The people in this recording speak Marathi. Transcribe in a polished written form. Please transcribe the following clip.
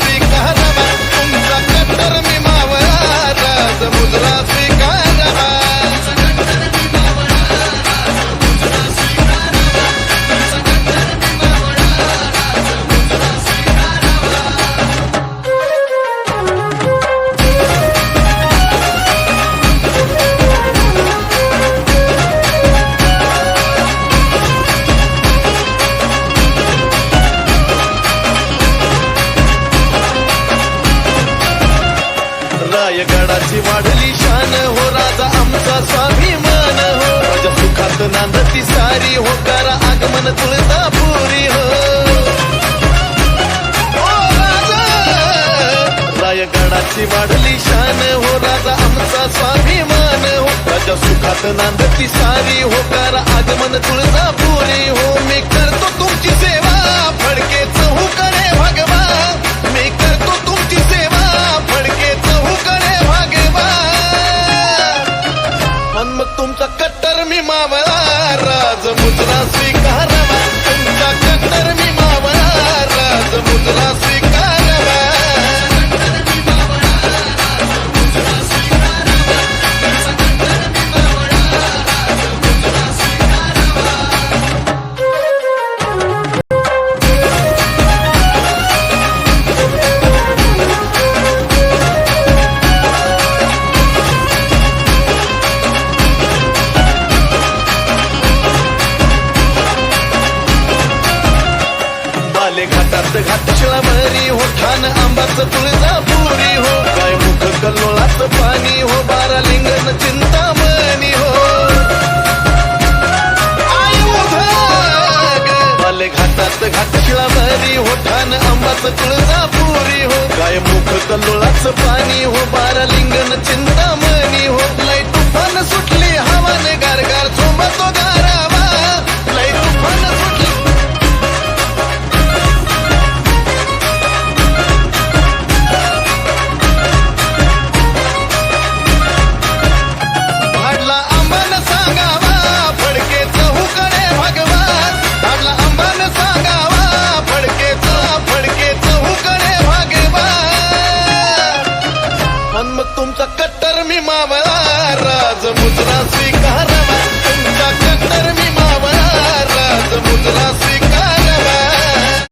स्वीकारावा, तुमचा कट्टर मी मावळा राज मुजरा स्वीकारावा. रायगडाची वाढली शान हो, राजा आमचा स्वाभिमान हो. राजा सुखात नांदती सारी हो, करा आगमन तुळजापुरी हो. राजा रायगडाची वाढली शान हो, राजा आमचा स्वाभिमान हो. राजा सुखात नांदती सारी हो, करा आगमन तुळजापुरी हो. मी करतो तुमची सेवा फडके चहू करे भगवा, मी करतो तुमची सेवा फडके चहू करे भगवा. पण मग तुमचा कट्टर मी मावळा राज मुजरा स्वीकारावा, तुमचा कट्टर मी मावळा राज मुजरा स्वीकारावा. घाटात घाट शिळामरी हो, ठाण आंबाचं तुळजापुरी हो. काय मुख कल्लोळाचं पाणी हो, बारा लिंगण चिंतामणी हो. बाले घाटात घाट शिळामरी हो, ठाण आंबाचं तुळजापुरी हो. काय मुख कल्लोळाचं पाणी हो, बारा लिंगण चिंतामणी हो. लय तुफान सुटली हवाने गारगार झोंबतो गारावा, लय तुफान सुटली. तुमचा कट्टर मी मावळा राज मुजरा स्वीकारावा, तुमचा कट्टर मी मावळा राज मुजरा